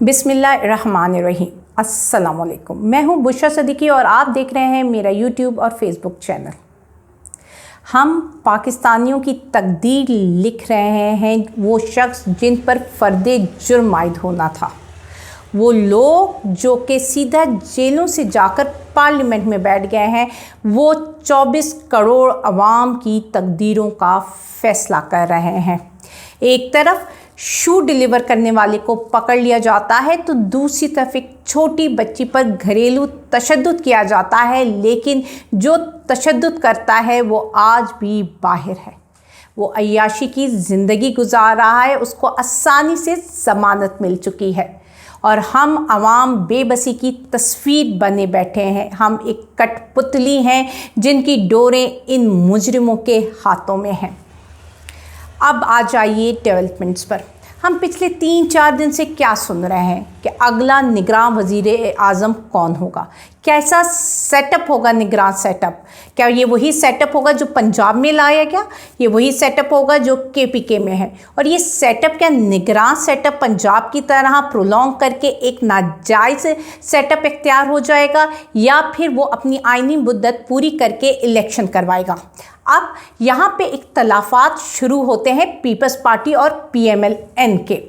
बिस्मिल्लाहिर्रहमानिर्रहीम। अस्सलाम वालेकुम। मैं हूँ बुशरा सिद्दीकी और आप देख रहे हैं मेरा यूट्यूब और फेसबुक चैनल। हम पाकिस्तानियों की तकदीर लिख रहे हैं, वो शख्स जिन पर फ़र्दे जुर्म आयद होना था, वो लोग जो कि सीधा जेलों से जाकर पार्लियामेंट में बैठ गए हैं, वो 24 करोड़ अवाम की तकदीरों का फ़ैसला कर रहे हैं। एक तरफ शू डिलीवर करने वाले को पकड़ लिया जाता है तो दूसरी तरफ एक छोटी बच्ची पर घरेलू तशद्दुद किया जाता है, लेकिन जो तशद्दुद करता है वो आज भी बाहर है। वो अय्याशी की ज़िंदगी गुजार रहा है, उसको आसानी से ज़मानत मिल चुकी है और हम आवाम बेबसी की तस्वीर बने बैठे हैं। हम एक कठपुतली हैं जिनकी डोरें इन मुजरिमों के हाथों में हैं। अब आ जाइए डेवलपमेंट्स पर। हम पिछले 3-4 दिन से क्या सुन रहे हैं कि अगला निगरान वज़ीर आज़म कौन होगा, कैसा सेटअप होगा निगरान सेटअप। क्या ये वही सेटअप होगा जो पंजाब में लाया गया, ये वही सेटअप होगा जो KPK में है, और ये सेटअप क्या निगरान सेटअप पंजाब की तरह प्रोलॉन्ग करके एक नाजायज़ सेटअप इख्तियार हो जाएगा, या फिर वो अपनी आइनी मुद्दत पूरी करके इलेक्शन करवाएगा। अब यहाँ पे इख्तलाफात शुरू होते हैं पीपल्स पार्टी और PMLN के।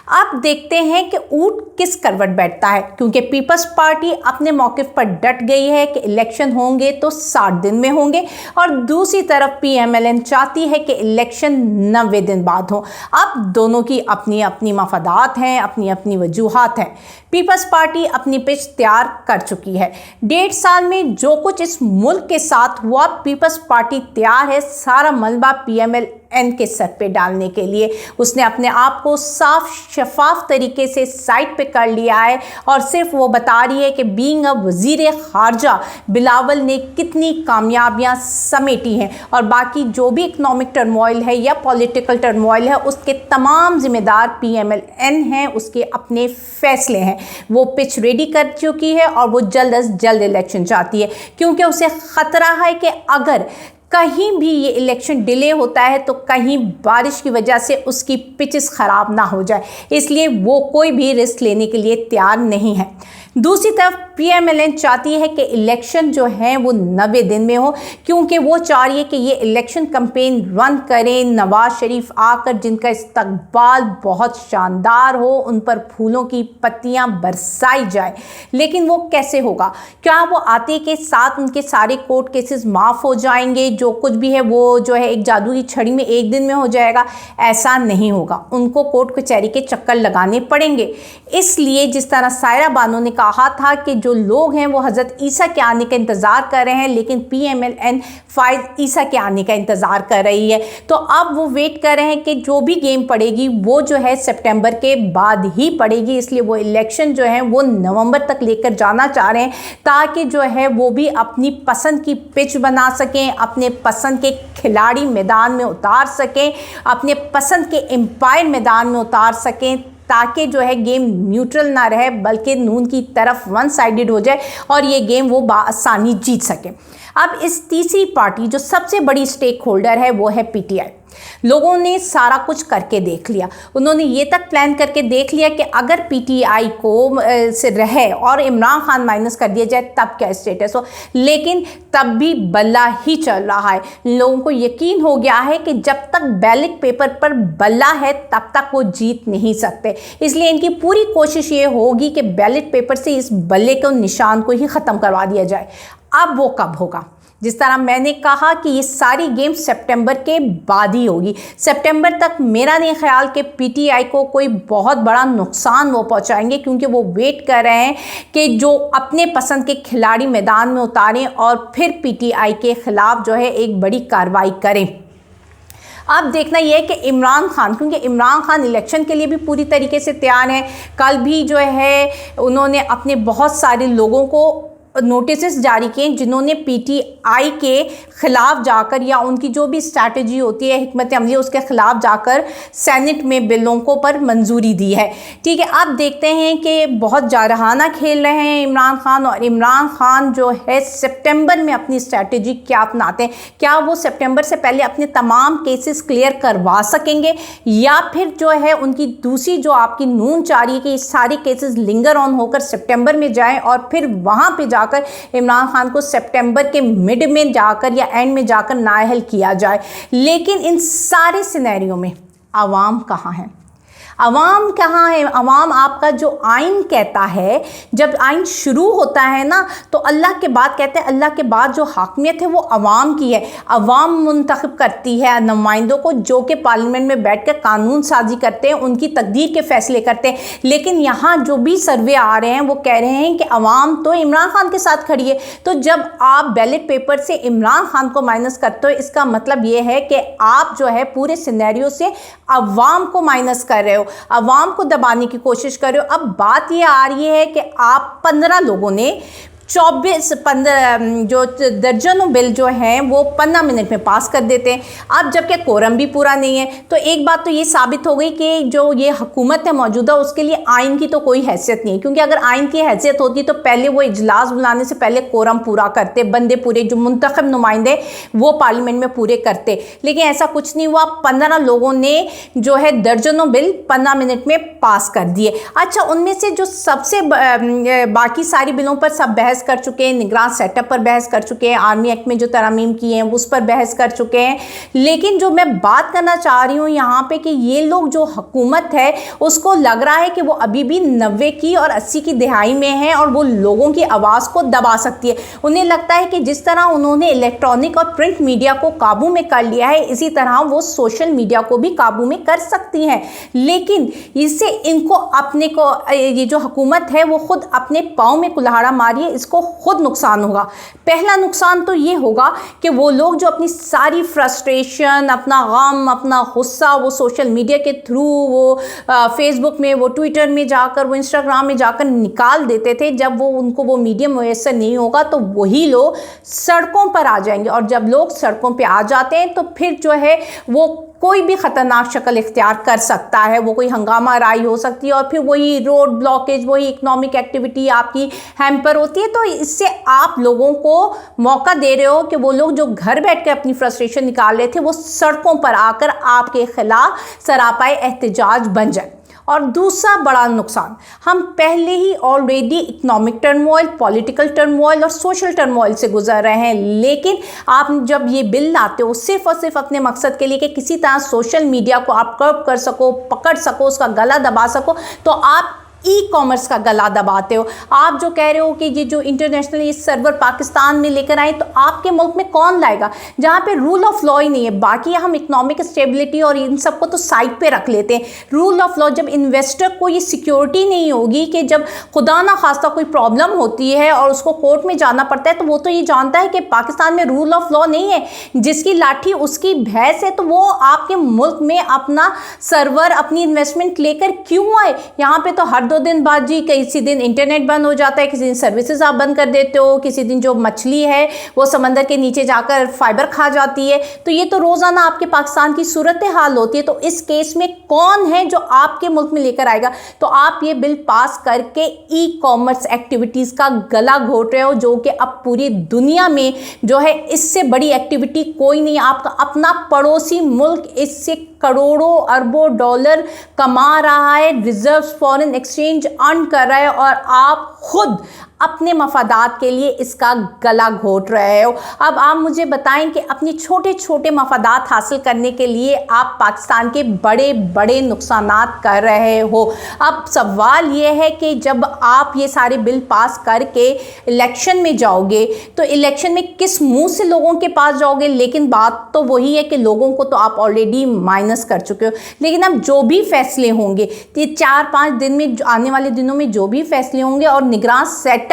अब देखते हैं कि ऊँट किस करवट बैठता है, क्योंकि पीपल्स पार्टी अपने मौक़िफ़ पर डट गई है कि इलेक्शन होंगे तो 60 दिन में होंगे, और दूसरी तरफ PMLN चाहती है कि इलेक्शन 90 दिन बाद हो। अब दोनों की अपनी अपनी मफादात हैं, अपनी अपनी वजूहात हैं। पीपल्स पार्टी अपनी पिच तैयार कर चुकी है। 1.5 साल में जो कुछ इस मुल्क के साथ हुआ, पीपल्स पार्टी तैयार है सारा मलबा PMLN के सर पे डालने के लिए। उसने अपने आप को साफ शफाफ तरीके से साइड पे कर लिया है और सिर्फ वो बता रही है कि बीइंग अ वज़ीर ख़ारजा बिलावल ने कितनी कामयाबियां समेटी हैं, और बाकी जो भी इकनॉमिक टर्मोइल है या पॉलिटिकल टर्मोइल है उसके तमाम ज़िम्मेदार PMLN हैं, उसके अपने फ़ैसले हैं। वो पिच रेडी कर चुकी है और वो जल्द अज जल्द इलेक्शन चाहती है, क्योंकि उसे ख़तरा है कि अगर कहीं भी ये इलेक्शन डिले होता है तो कहीं बारिश की वजह से उसकी पिचेस ख़राब ना हो जाए, इसलिए वो कोई भी रिस्क लेने के लिए तैयार नहीं है। दूसरी तरफ PMLN चाहती है कि इलेक्शन जो है वो 90 दिन में हो, क्योंकि वो चाह रही है कि ये इलेक्शन कैंपेन रन करें नवाज शरीफ आकर, जिनका इस्तकबाल बहुत शानदार हो, उन पर फूलों की पत्तियां बरसाई जाए। लेकिन वो कैसे होगा? क्या वो आते के साथ उनके सारे कोर्ट केसेस माफ़ हो जाएंगे, जो कुछ भी है वो जो है एक जादू की छड़ी में एक दिन में हो जाएगा? ऐसा नहीं होगा, उनको कोर्ट कचहरी के चक्कर लगाने पड़ेंगे। इसलिए जिस तरह सायरा बानो ने कहा था कि जो लोग हैं वो हज़रत ईसा के आने का इंतज़ार कर रहे हैं, लेकिन PMLN फ़ाइज़ ईसा के आने का इंतज़ार कर रही है, तो अब वो वेट कर रहे हैं कि जो भी गेम पड़ेगी वो जो है सितंबर के बाद ही पड़ेगी। इसलिए वो इलेक्शन जो है वो नवंबर तक लेकर जाना चाह रहे हैं, ताकि जो है वो भी अपनी पसंद की पिच बना सकें, अपने पसंद के खिलाड़ी मैदान में उतार सकें, अपने पसंद के एम्पायर मैदान में उतार सकें, ताकि जो है गेम न्यूट्रल ना रहे बल्कि नून की तरफ वन साइडेड हो जाए और ये गेम वो बासानी जीत सके। अब इस तीसरी पार्टी जो सबसे बड़ी स्टेक होल्डर है वो है PTI। लोगों ने सारा कुछ करके देख लिया, उन्होंने ये तक प्लान करके देख लिया कि अगर PTI को से रहे और इमरान खान माइनस कर दिया जाए तब क्या स्टेटस हो, लेकिन तब भी बल्ला ही चल रहा है। लोगों को यकीन हो गया है कि जब तक बैलेट पेपर पर बल्ला है तब तक वो जीत नहीं सकते, इसलिए इनकी पूरी कोशिश ये होगी कि बैलेट पेपर से इस बल्ले को निशान को ही ख़त्म करवा दिया जाए। अब वो कब होगा? जिस तरह मैंने कहा कि ये सारी गेम सितंबर के बाद ही होगी। सितंबर तक मेरा नहीं ख्याल कि PTI को कोई बहुत बड़ा नुकसान वो पहुंचाएंगे, क्योंकि वो वेट कर रहे हैं कि जो अपने पसंद के खिलाड़ी मैदान में उतारें और फिर PTI के ख़िलाफ़ जो है एक बड़ी कार्रवाई करें। अब देखना यह है कि इमरान खान, क्योंकि इमरान खान इलेक्शन के लिए भी पूरी तरीके से तैयार हैं। कल भी जो है उन्होंने अपने बहुत सारे लोगों को नोटिस जारी किए जिन्होंने पीटीआई के ख़िलाफ़ जाकर या उनकी जो भी स्ट्रैटेजी होती है, हिकमत अमली, उसके ख़िलाफ़ जाकर सेनेट में बिलों को पर मंजूरी दी है। ठीक है, अब देखते हैं कि बहुत जारहाना खेल रहे हैं इमरान खान, और इमरान खान जो है सितंबर में अपनी स्ट्रैटेजी क्या अपनाते हैं। क्या वो सितंबर से पहले अपने तमाम केसेस क्लियर करवा सकेंगे, या फिर जो है उनकी दूसरी जो आपकी नून चाह रही है कि सारे केसेस लिंगर ऑन होकर सितंबर में जाएं और फिर वहां पे जाकर इमरान खान को सितंबर के मिड में जाकर या एंड में जाकर नाअहल किया जाए। लेकिन इन सारे सिनेरियो में आवाम कहाँ है? अवाम कहाँ है? अवाम आपका जो आइन कहता है, जब आइन शुरू होता है ना तो अल्लाह के बाद कहते हैं, अल्लाह के बाद जो हाकमियत है वो अवाम की है। अवाम मुंतखब करती है नुमाइंदों को जो कि पार्लियामेंट में बैठ कर कानून साजी करते हैं, उनकी तकदीर के फैसले करते हैं। लेकिन यहाँ जो भी सर्वे आ रहे हैं वो कह रहे हैं कि अवाम तो इमरान खान के साथ खड़ी है। तो जब आप बैलेट पेपर से इमरान खान को माइनस करते हो, इसका मतलब ये है कि आप जो है पूरे सिनेरियो से अवाम को माइनस कर रहे हो, अवाम को दबाने की कोशिश कर रहे हो। अब बात ये आ रही है कि आप 15 लोगों ने 15 जो दर्जनों बिल जो हैं वो 15 मिनट में पास कर देते हैं। अब जबकि कोरम भी पूरा नहीं है, तो एक बात तो ये साबित हो गई कि जो ये हुकूमत है मौजूदा, उसके लिए आइन की तो कोई हैसियत नहीं है। क्योंकि अगर आइन की हैसियत होती तो पहले वो इजलास बुलाने से पहले कोरम पूरा करते, बंदे पूरे जो मुंतखब नुमाइंदे वो पार्लियामेंट में पूरे करते। लेकिन ऐसा कुछ नहीं हुआ। 15 लोगों ने जो है दर्जनों बिल 15 मिनट में पास कर दिए। अच्छा, उनमें से जो सबसे बाकी सारी बिलों पर सब बहस कर चुके हैं, निगरान सेटअप पर बहस कर चुके हैं, आर्मी एक्ट में जो तरमीम की हैं उस पर बहस कर चुके हैं। लेकिन जो मैं बात करना चाह रही हूँ यहाँ पे कि ये लोग जो हुकूमत है उसको लग रहा है कि वो अभी भी 90 की और 80 की दहाई में है और वो लोगों की आवाज़ को दबा सकती है। उन्हें लगता है कि जिस तरह उन्होंने इलेक्ट्रॉनिक और प्रिंट मीडिया को काबू में कर लिया है, इसी तरह वो सोशल मीडिया को भी काबू में कर सकती हैं। लेकिन इससे इनको अपने को, ये जो हुकूमत है वो खुद अपने पाँव में कुल्हाड़ा मारिए, को खुद नुकसान होगा। पहला नुकसान तो ये होगा कि वो लोग जो अपनी सारी फ्रस्ट्रेशन, अपना गम, अपना गुस्सा वो सोशल मीडिया के थ्रू, वो फेसबुक में, वो ट्विटर में जाकर, वो इंस्टाग्राम में जाकर निकाल देते थे, जब वो उनको वो मीडियम मुयस्सर नहीं होगा तो वही लोग सड़कों पर आ जाएंगे। और जब लोग सड़कों पर आ जाते हैं तो फिर जो है वो कोई भी ख़तरनाक शक्ल इख्तियार कर सकता है। वो कोई हंगामा राई हो सकती है और फिर वही रोड ब्लॉकेज, वही इकोनॉमिक एक्टिविटी आपकी हैम्पर होती है। तो इससे आप लोगों को मौका दे रहे हो कि वो लोग जो घर बैठ कर अपनी फ्रस्ट्रेशन निकाल रहे थे वो सड़कों पर आकर आपके खिलाफ सरापाए एहतजाज बन जाए। और दूसरा बड़ा नुकसान, हम पहले ही already economic turmoil, political turmoil और सोशल टर्मोइल से गुजर रहे हैं। लेकिन आप जब ये बिल लाते हो सिर्फ और सिर्फ अपने मकसद के लिए कि किसी तरह सोशल मीडिया को आप कर्ब कर सको, पकड़ सको, उसका गला दबा सको, तो आप ई कॉमर्स का गला दबाते हो। आप जो कह रहे हो कि ये जो इंटरनेशनल ये सर्वर पाकिस्तान में लेकर आए, तो आपके मुल्क में कौन लाएगा जहाँ पे रूल ऑफ लॉ ही नहीं है। बाकी हम इकोनॉमिक स्टेबिलिटी और इन सबको तो साइड पे रख लेते हैं। रूल ऑफ लॉ, जब इन्वेस्टर को ये सिक्योरिटी नहीं होगी कि जब खुदा ना खास्ता कोई प्रॉब्लम होती है और उसको कोर्ट में जाना पड़ता है, तो वो तो ये जानता है कि पाकिस्तान में रूल ऑफ लॉ नहीं है, जिसकी लाठी उसकी भैंस है, तो वो आपके मुल्क में अपना सर्वर, अपनी इन्वेस्टमेंट लेकर क्यों आए। यहाँ पे तो हर 2 दिन बाद जी किसी दिन इंटरनेट बंद हो जाता है, किसी दिन सर्विसेज आप बंद कर देते हो, किसी दिन जो मछली है वो समंदर के नीचे जाकर फाइबर खा जाती है। तो ये तो रोज़ाना आपके पाकिस्तान की सूरत हाल होती है। तो इस केस में कौन है जो आपके मुल्क में लेकर आएगा। तो आप ये बिल पास करके ई कॉमर्स एक्टिविटीज़ का गला घोट रहे हो, जो कि अब पूरी दुनिया में जो है इससे बड़ी एक्टिविटी कोई नहीं। आपका अपना पड़ोसी मुल्क इससे करोड़ों अरबों डॉलर कमा रहा है, रिजर्व्स, फॉरेन एक्सचेंज अर्न कर रहा है, और आप खुद अपने मफादात के लिए इसका गला घोट रहे हो। अब आप मुझे बताएं कि अपनी छोटे छोटे मफादात हासिल करने के लिए आप पाकिस्तान के बड़े बड़े नुकसानात कर रहे हो। अब सवाल ये है कि जब आप ये सारे बिल पास करके इलेक्शन में जाओगे तो इलेक्शन में किस मुंह से लोगों के पास जाओगे। लेकिन बात तो वही है कि लोगों को तो आप ऑलरेडी माइनस कर चुके हो। लेकिन अब जो भी फैसले होंगे, तो 4-5 दिन में, आने वाले दिनों में जो भी फैसले होंगे और निगरान सेटअप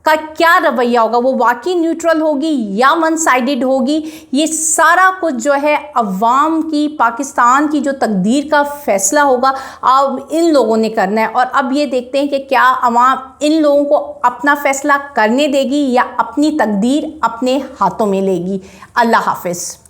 का क्या रवैया होगा, वो वाकई न्यूट्रल होगी या वन साइडेड होगी, ये सारा कुछ जो है अवाम की, पाकिस्तान की जो तकदीर का फैसला होगा अब इन लोगों ने करना है। और अब ये देखते हैं कि क्या अवाम इन लोगों को अपना फैसला करने देगी या अपनी तकदीर अपने हाथों में लेगी। अल्लाह हाफिज़।